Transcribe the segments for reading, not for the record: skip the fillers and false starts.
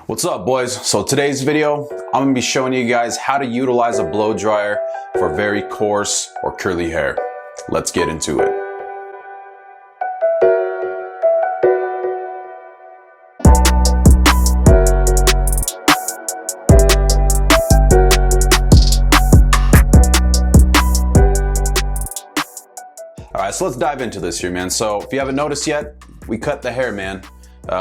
What's up, boys? So today's video, I'm gonna be showing you guys how to utilize a blow dryer for very coarse or curly hair. Let's get into it. All right, so let's dive into this here, man. So if you haven't noticed yet, we cut the hair, man.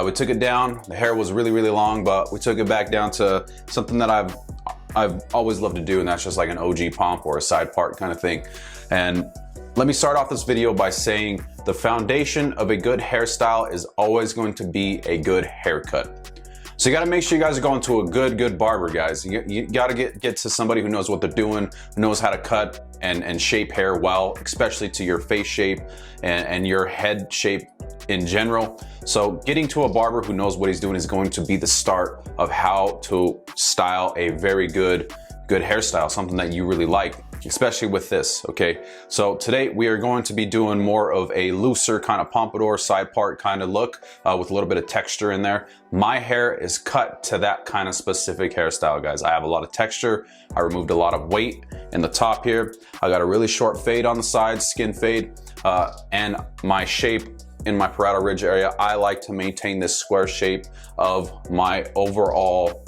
We took it down. The hair was really long, but we took it back down to something that I've always loved to do, and that's just like an OG pomp or a side part kind of thing. And let me start off this video by saying the foundation of a good hairstyle is always going to be a good haircut. So you gotta make sure you guys are going to a good barber, guys. You gotta get to somebody who knows what they're doing, who knows how to cut and shape hair well, especially to your face shape and your head shape in general. So getting to a barber who knows what he's doing is going to be the start of how to style a very good hairstyle, something that you really like, especially with this, okay? So today we are going to be doing more of a looser kind of pompadour side part kind of look with a little bit of texture in there. My hair is cut to that kind of specific hairstyle, guys. I have a lot of texture. I removed a lot of weight in the top here. I got a really short fade on the sides, skin fade, and my shape in my parietal ridge area, I like to maintain this square shape of my overall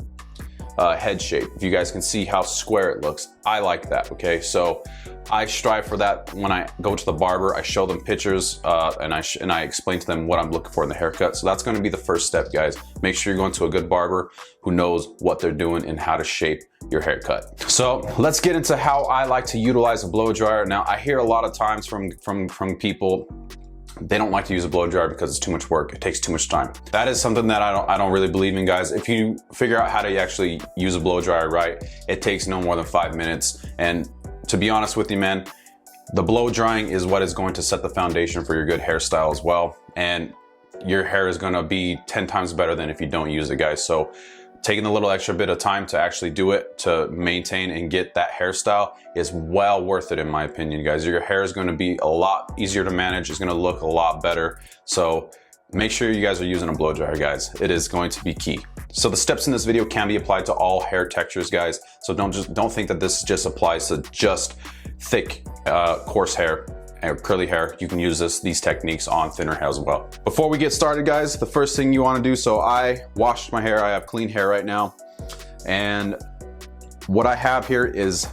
head shape. If you guys can see how square it looks, I like that, okay? So I strive for that. When I go to the barber, I show them pictures and I explain to them what I'm looking for in the haircut. So that's gonna be the first step, guys. Make sure you're going to a good barber who knows what they're doing and how to shape your haircut. So let's get into how I like to utilize a blow dryer. Now, I hear a lot of times from people, they don't like to use a blow dryer because it's too much work. It takes too much time. That is something that I don't really believe in, guys. If you figure out how to actually use a blow dryer right, it takes no more than 5 minutes. And to be honest with you, man, the blow drying is what is going to set the foundation for your good hairstyle as well. And your hair is gonna be 10 times better than if you don't use it, guys. So taking a little extra bit of time to actually do it, to maintain and get that hairstyle is well worth it, in my opinion, guys. Your hair is gonna be a lot easier to manage. It's gonna look a lot better. So make sure you guys are using a blow dryer, guys. It is going to be key. So the steps in this video can be applied to all hair textures, guys. So don't think that this just applies to just thick, coarse hair. Curly hair. You can use these techniques on thinner hair as well. Before we get started, guys, the first thing you want to do, so I washed my hair. I have clean hair right now, and what I have here is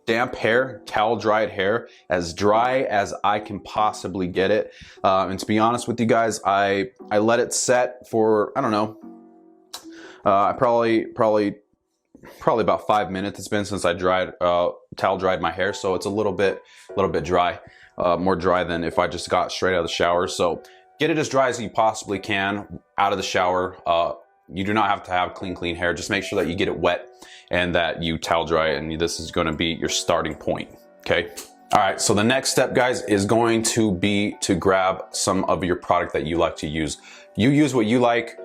damp hair, towel dried hair, as dry as I can possibly get it. And to be honest with you guys, I let it set for, I don't know, probably about 5 minutes. It's been since I towel dried my hair, so it's a little bit dry, more dry than if I just got straight out of the shower. So get it as dry as you possibly can out of the shower. You do not have to have clean hair. Just make sure that you get it wet and that you towel dry it, and this is going to be your starting point, okay? All right, so the next step, guys, is going to be to grab some of your product that you like to use. You use what you like.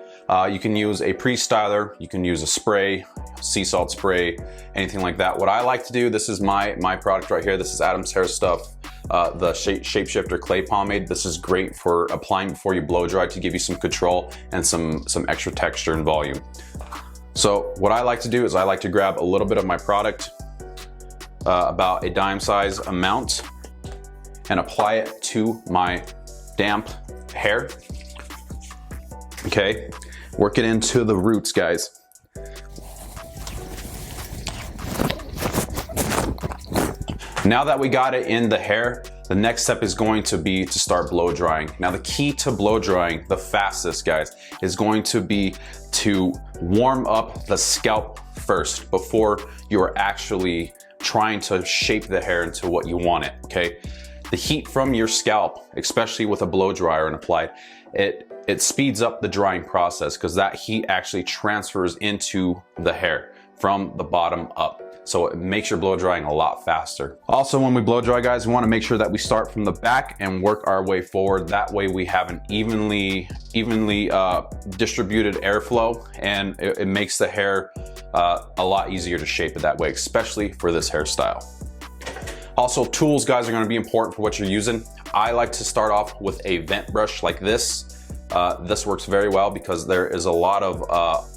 You can use a pre-styler, you can use a spray, sea salt spray, anything like that. What I like to do, this is my product right here. This is Adam's Hair Stuff, the Shapeshifter Clay Pomade. This is great for applying before you blow dry to give you some control and some extra texture and volume. So what I like to do is I like to grab a little bit of my product, about a dime size amount, and apply it to my damp hair, okay? Work it into the roots, guys. Now that we got it in the hair, the next step is going to be to start blow drying. Now the key to blow drying, the fastest, guys, is going to be to warm up the scalp first before you're actually trying to shape the hair into what you want it, okay? The heat from your scalp, especially with a blow dryer and applied, it speeds up the drying process because that heat actually transfers into the hair from the bottom up. So it makes your blow drying a lot faster. Also, when we blow dry, guys, we want to make sure that we start from the back and work our way forward. That way we have an evenly distributed airflow, and it makes the hair a lot easier to shape it that way, especially for this hairstyle. Also, tools, guys, are going to be important for what you're using. I like to start off with a vent brush like this. This works very well because there is a lot of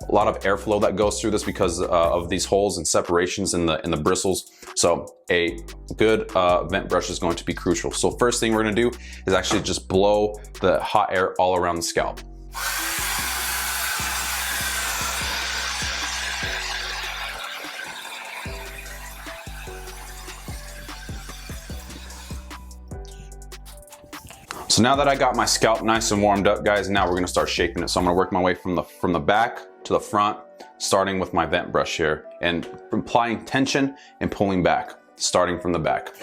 a lot of airflow that goes through this because of these holes and separations in the bristles. So a good vent brush is going to be crucial. So first thing we're gonna do is actually just blow the hot air all around the scalp. So now that I got my scalp nice and warmed up, guys, now we're gonna start shaping it. So I'm gonna work my way from the back to the front, starting with my vent brush here and applying tension and pulling back, starting from the back.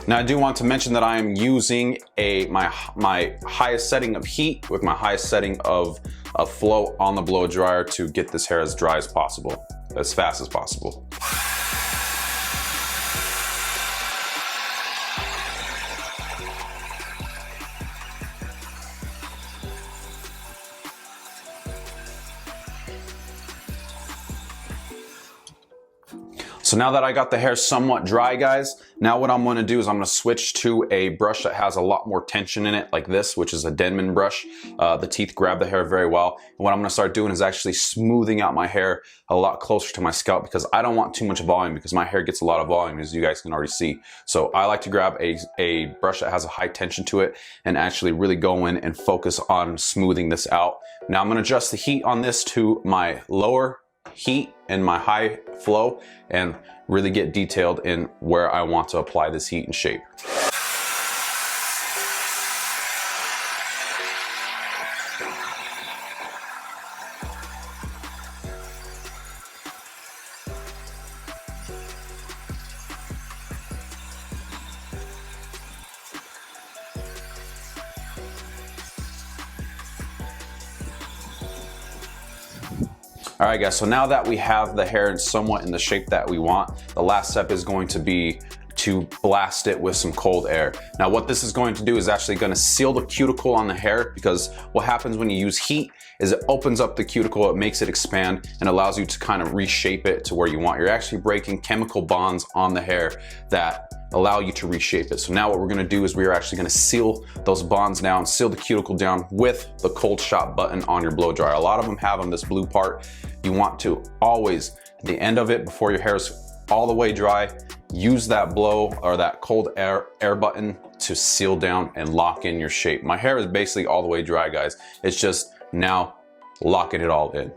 Now I do want to mention that I am using my highest setting of heat with my highest setting of flow on the blow dryer to get this hair as dry as possible, as fast as possible. So now that I got the hair somewhat dry, guys, now what I'm gonna do is I'm gonna switch to a brush that has a lot more tension in it, like this, which is a Denman brush. The teeth grab the hair very well. And what I'm gonna start doing is actually smoothing out my hair a lot closer to my scalp because I don't want too much volume because my hair gets a lot of volume, as you guys can already see. So I like to grab a brush that has a high tension to it and actually really go in and focus on smoothing this out. Now I'm gonna adjust the heat on this to my lower heat and my high flow and really get detailed in where I want to apply this heat and shape. All right, guys, so now that we have the hair somewhat in the shape that we want, the last step is going to be to blast it with some cold air. Now, what this is going to do is actually gonna seal the cuticle on the hair, because what happens when you use heat is it opens up the cuticle, it makes it expand, and allows you to kind of reshape it to where you want. You're actually breaking chemical bonds on the hair that allow you to reshape it. So now what we're gonna do is we are actually gonna seal those bonds down, seal the cuticle down with the cold shot button on your blow dryer. A lot of them have on this blue part. You want to always, at the end of it, before your hair is all the way dry, use that blow or that cold air button to seal down and lock in your shape. My hair is basically all the way dry, guys. It's just now locking it all in.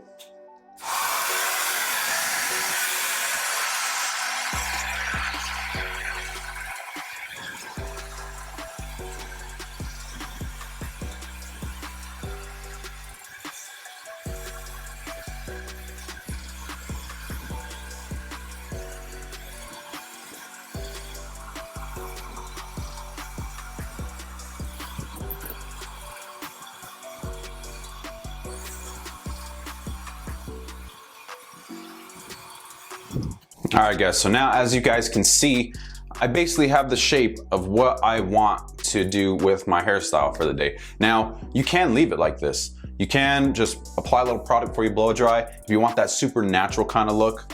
All right, guys, so now as you guys can see, I basically have the shape of what I want to do with my hairstyle for the day. Now, you can leave it like this. You can just apply a little product before you blow dry if you want that super natural kind of look,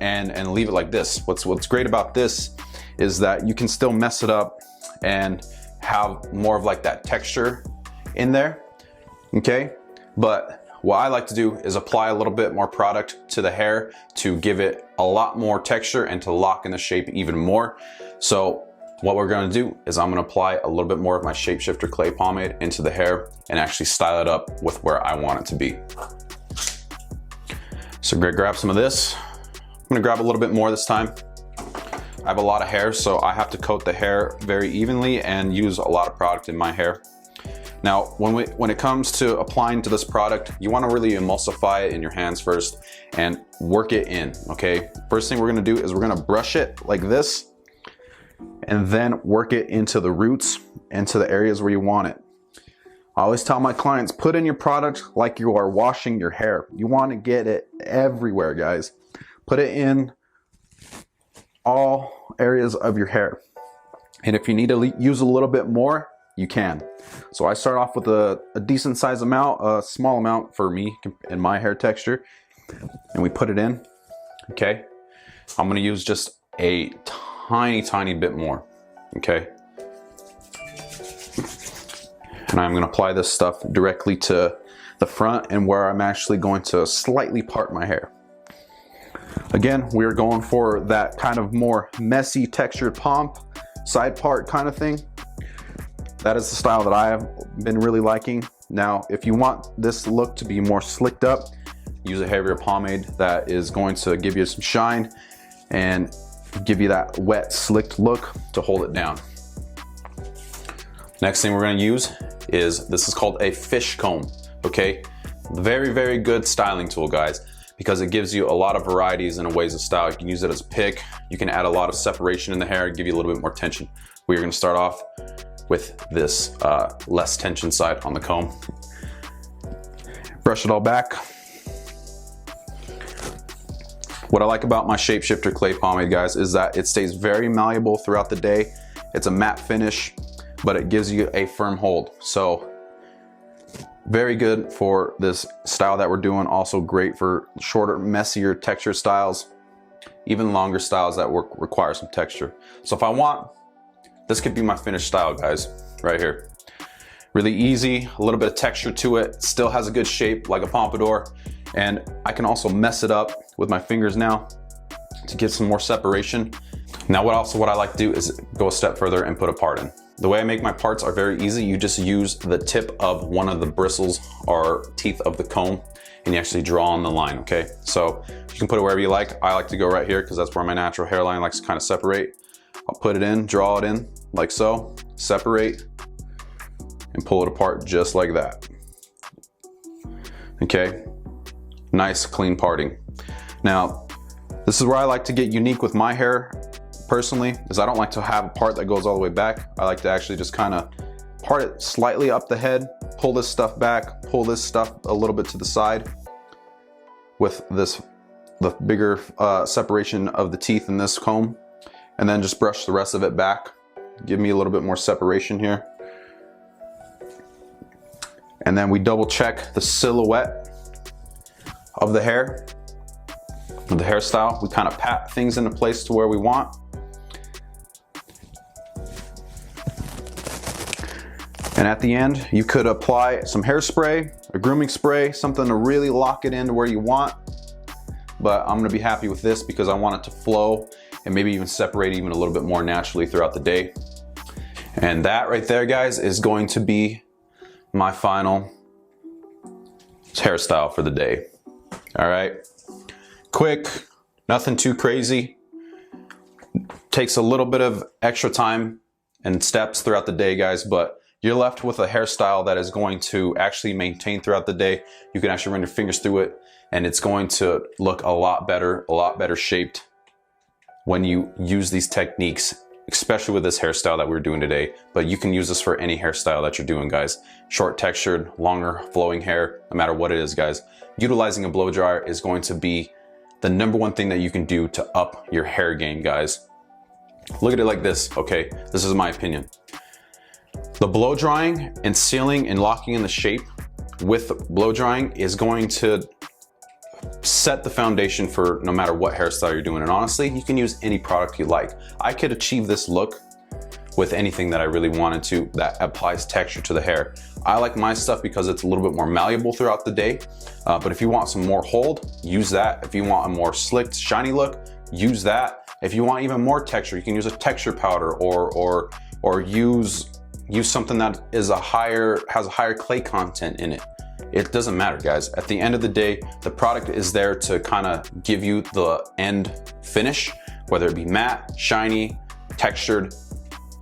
and leave it like this. What's great about this is that you can still mess it up and have more of like that texture in there, okay? But what I like to do is apply a little bit more product to the hair to give it a lot more texture and to lock in the shape even more. So what we're gonna do is I'm gonna apply a little bit more of my Shapeshifter clay pomade into the hair and actually style it up with where I want it to be. So I'm gonna grab some of this. I'm gonna grab a little bit more this time. I have a lot of hair, so I have to coat the hair very evenly and use a lot of product in my hair. Now, when it comes to applying to this product, you wanna really emulsify it in your hands first and work it in, okay? First thing we're gonna do is we're gonna brush it like this and then work it into the roots, into the areas where you want it. I always tell my clients, put in your product like you are washing your hair. You wanna get it everywhere, guys. Put it in all areas of your hair. And if you need to use a little bit more, you can. So I start off with a decent size amount, a small amount for me and my hair texture, and we put it in, okay? I'm gonna use just a tiny bit more, okay? And I'm gonna apply this stuff directly to the front and where I'm actually going to slightly part my hair. Again, we're going for that kind of more messy textured pomp, side part kind of thing. That is the style that I have been really liking. Now, if you want this look to be more slicked up, use a heavier pomade that is going to give you some shine and give you that wet, slicked look to hold it down. Next thing we're gonna use is, this is called a fish comb, okay? Very, very good styling tool, guys, because it gives you a lot of varieties and ways of style. You can use it as a pick. You can add a lot of separation in the hair, give you a little bit more tension. We're gonna start off with this less tension side on the comb. Brush it all back. What I like about my Shapeshifter clay pomade, guys, is that it stays very malleable throughout the day. It's a matte finish, but it gives you a firm hold. So very good for this style that we're doing. Also great for shorter, messier texture styles, even longer styles that require some texture. So if I want, this could be my finished style, guys, right here. Really easy, a little bit of texture to it, still has a good shape like a pompadour. And I can also mess it up with my fingers now to get some more separation. Now what I like to do is go a step further and put a part in. The way I make my parts are very easy. You just use the tip of one of the bristles or teeth of the comb and you actually draw on the line, okay? So you can put it wherever you like. I like to go right here because that's where my natural hairline likes to kind of separate. I'll put it in, draw it in like so, separate, and pull it apart just like that. Okay, nice clean parting. Now, this is where I like to get unique with my hair personally, is I don't like to have a part that goes all the way back. I like to actually just kind of part it slightly up the head, pull this stuff back, pull this stuff a little bit to the side with the bigger separation of the teeth in this comb, and then just brush the rest of it back. Give me a little bit more separation here. And then we double check the silhouette of the hair, of the hairstyle. We kind of pat things into place to where we want. And at the end, you could apply some hairspray, a grooming spray, something to really lock it into where you want. But I'm gonna be happy with this because I want it to flow and maybe even separate even a little bit more naturally throughout the day. And that right there, guys, is going to be my final hairstyle for the day. All right, quick, nothing too crazy. Takes a little bit of extra time and steps throughout the day, guys, but you're left with a hairstyle that is going to actually maintain throughout the day. You can actually run your fingers through it and it's going to look a lot better shaped when you use these techniques, especially with this hairstyle that we're doing today. But you can use this for any hairstyle that you're doing, guys. Short textured, longer flowing hair, no matter what it is, guys. Utilizing a blow dryer is going to be the #1 thing that you can do to up your hair game, guys. Look at it like this, okay? This is my opinion. The blow drying and sealing and locking in the shape with blow drying is going to set the foundation for no matter what hairstyle you're doing. And honestly, you can use any product you like. I could achieve this look with anything that I really wanted to that applies texture to the hair. I like my stuff because it's a little bit more malleable throughout the day. But if you want some more hold, use that. If you want a more slicked, shiny look, use that. If you want even more texture, you can use a texture powder or use something that has a higher clay content in it. It doesn't matter, guys. At the end of the day, the product is there to kind of give you the end finish, whether it be matte, shiny, textured,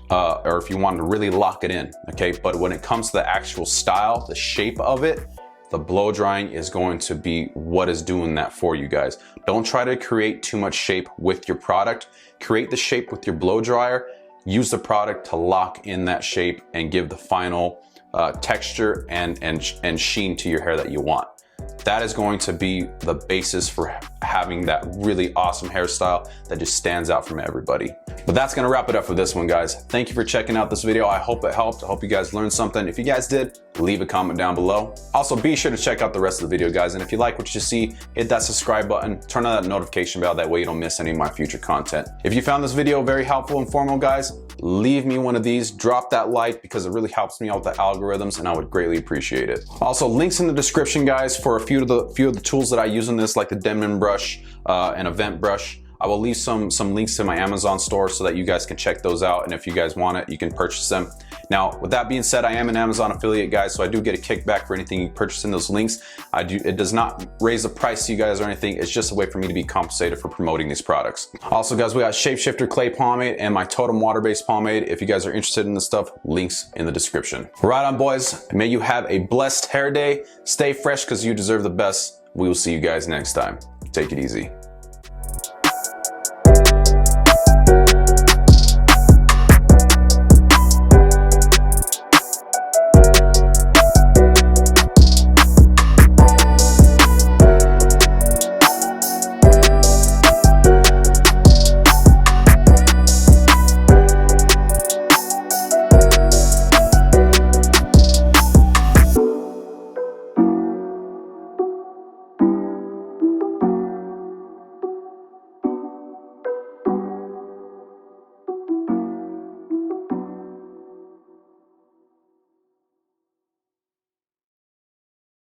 or if you want to really lock it in, okay? But when it comes to the actual style, the shape of it, the blow drying is going to be what is doing that for you guys. Don't try to create too much shape with your product. Create the shape with your blow dryer. Use the product to lock in that shape and give the final texture and sheen to your hair that you want. That is going to be the basis for having that really awesome hairstyle that just stands out from everybody. But that's gonna wrap it up for this one, guys. Thank you for checking out this video. I hope it helped. I hope you guys learned something. If you guys did, leave a comment down below. Also, be sure to check out the rest of the video, guys. And if you like what you see, hit that subscribe button, turn on that notification bell. That way you don't miss any of my future content. If you found this video very helpful and informative, guys, leave me one of these, drop that like, because it really helps me out with the algorithms and I would greatly appreciate it. Also, links in the description, guys, for a few of the tools that I use in this, like the Denman Brush and a vent brush. I will leave some links to my Amazon store so that you guys can check those out. And if you guys want it, you can purchase them. Now, with that being said, I am an Amazon affiliate, guys, so I do get a kickback for anything you purchase in those links. It does not raise the price to you guys or anything. It's just a way for me to be compensated for promoting these products. Also, guys, we got Shapeshifter Clay Pomade and my Totem Water-Based Pomade. If you guys are interested in this stuff, links in the description. Right on, boys. May you have a blessed hair day. Stay fresh because you deserve the best. We will see you guys next time. Take it easy.